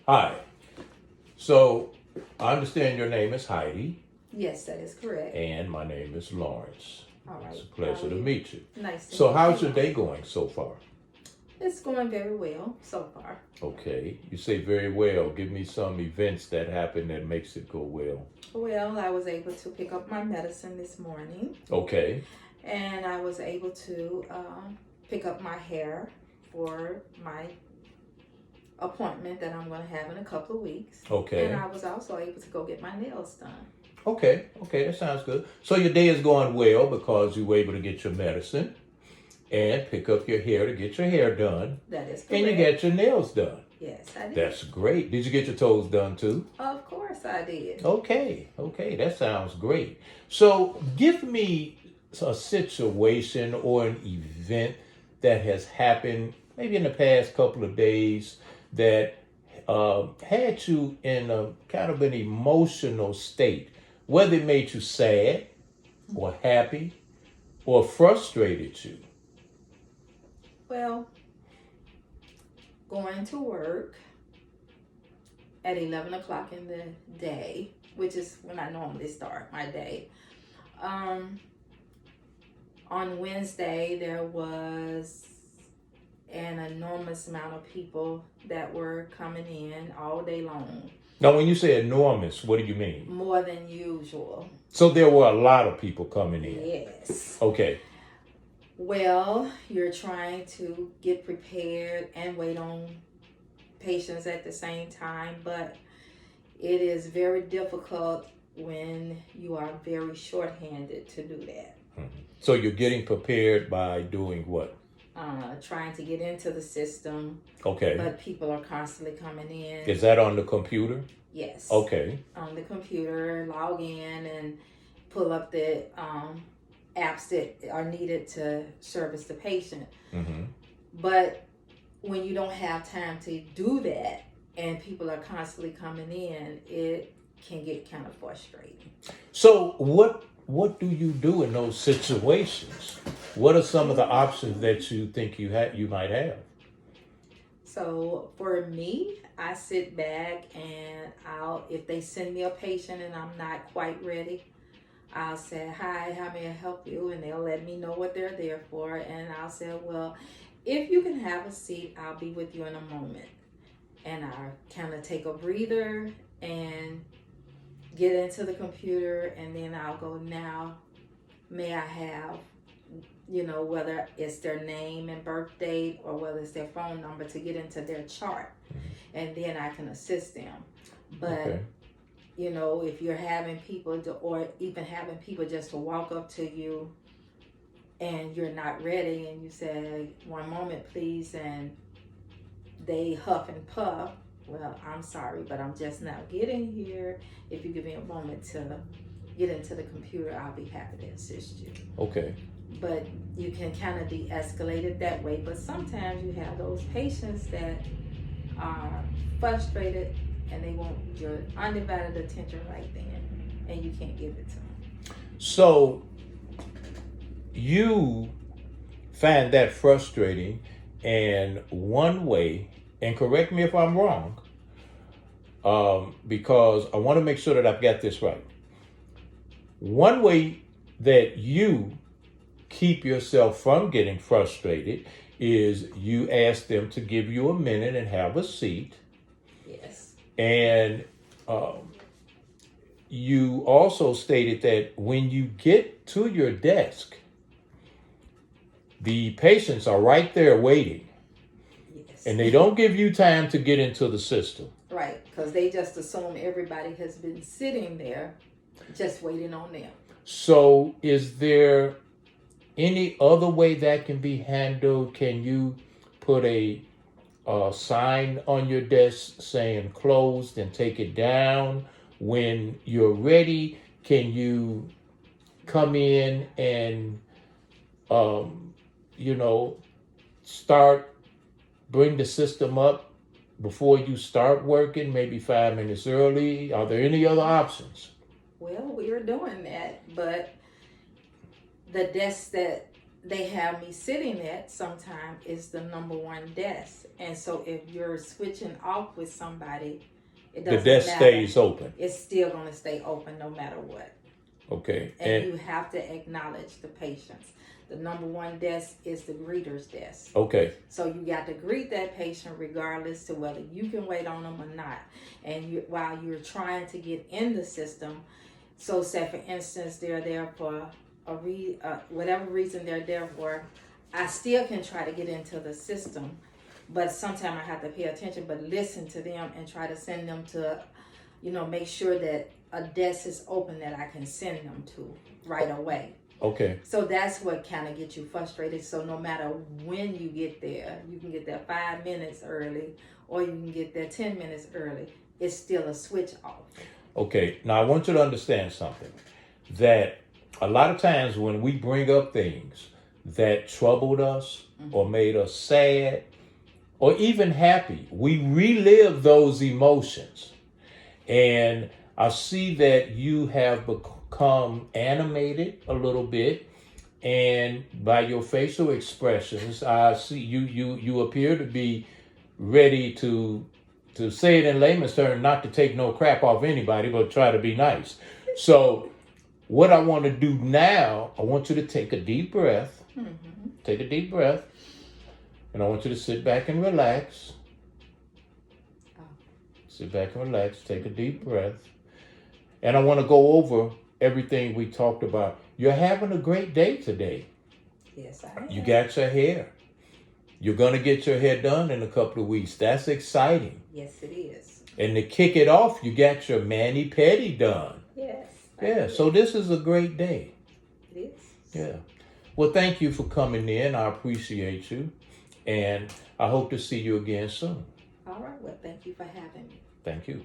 Hi. So I understand your name is Heidi, Yes, that is correct. and my name is Lawrence. All right. It's a pleasure to meet you. Nice to So meet how's you. your day going so far? It's going very well so far. Okay. You say very well. Give me some events that happen that makes it go well. Well, I was able to pick up my medicine this morning, Okay. and I was able to pick up my hair for my appointment that I'm going to have in a couple of weeks. Okay. And I was also able to go get my nails done. Okay. That sounds good. So your day is going well because you were able to get your medicine and pick up your hair to get your hair done. That is correct. And you get your nails done. Yes, I did. That's great. Did you get your toes done too? Of course I did. Okay, that sounds great. So give me a situation or an event that has happened maybe in the past couple of days that had you in a kind of an emotional state, whether it made you sad or happy or frustrated you. Well, going to work at 11 o'clock in the day, which is when I normally start my day. On Wednesday, there was an enormous amount of people that were coming in all day long. Now, when you say enormous, what do you mean? More than usual. So there were a lot of people coming in. Yes. Okay. Well, you're trying to get prepared and wait on patients at the same time, but it is very difficult when you are very shorthanded to do that. So you're getting prepared by doing what? Trying to get into the system. Okay. But people are constantly coming in. Is that on the computer? Yes. Okay. On the computer, log in and pull up the apps that are needed to service the patient. Mm-hmm. But when you don't have time to do that and people are constantly coming in, it can get kind of frustrating. So what do you do in those situations? What are some of the options that you think you might have? So for me, I sit back and if they send me a patient and I'm not quite ready, I'll say, "Hi, how may I help you?" And they'll let me know what they're there for. And I'll say, "Well, if you can have a seat, I'll be with you in a moment." And I kind of take a breather and get into the computer, and then I'll go, "Now, may I have, whether it's their name and birth date or whether it's their phone number to get into their chart." And then I can assist them. But Okay. if you're having people or even having people just to walk up to you and you're not ready and you say, "One moment, please," and they huff and puff, "Well, I'm sorry, but I'm just now getting here. If you give me a moment to get into the computer, I'll be happy to assist you." Okay. But you can kind of de-escalate it that way. But sometimes you have those patients that are frustrated and they want your undivided attention right then, and you can't give it to them. So you find that frustrating, and one way, and correct me if I'm wrong, because I want to make sure that I've got this right. One way that you keep yourself from getting frustrated is you ask them to give you a minute and have a seat. Yes. And you also stated that when you get to your desk, the patients are right there waiting. Yes. And they don't give you time to get into the system. Right, because they just assume everybody has been sitting there just waiting on them. So is there any other way that can be handled? Can you put a sign on your desk saying closed and take it down? When you're ready, can you come in and, bring the system up before you start working, maybe 5 minutes early? Are there any other options? Well, we are doing that, but the desk that they have me sitting at sometimes is the number one desk. And so if you're switching off with somebody, it The doesn't desk matter. stays open. It's still going to stay open no matter what. Okay. And you have to acknowledge the patients. The number one desk is the greeter's desk. Okay. So you got to greet that patient regardless to whether you can wait on them or not. And while you're trying to get in the system, so say for instance they're there for whatever reason they're there for, I still can try to get into the system, but sometimes I have to pay attention, but listen to them and try to send them to, make sure that a desk is open that I can send them to right away. Okay. So that's what kind of gets you frustrated. So no matter when you get there, you can get there 5 minutes early or you can get there 10 minutes early. It's still a switch off. Okay. Now I want you to understand something, that a lot of times when we bring up things that troubled us or made us sad or even happy, we relive those emotions. And I see that you have become animated a little bit, and by your facial expressions, I see you appear to be ready to say it in layman's terms, not to take no crap off anybody, but try to be nice. So what I want to do now, I want you to take a deep breath. Take a deep breath. And I want you to sit back and relax. Sit back and relax. Take a deep breath. And I want to go over everything we talked about. You're having a great day today. Yes, I am. You got your hair. You're going to get your hair done in a couple of weeks. That's exciting. Yes, it is. And to kick it off, you got your mani-pedi done. Yes. Yeah, so this is a great day. It is. Yeah. Well, thank you for coming in. I appreciate you. And I hope to see you again soon. All right. Well, thank you for having me. Thank you.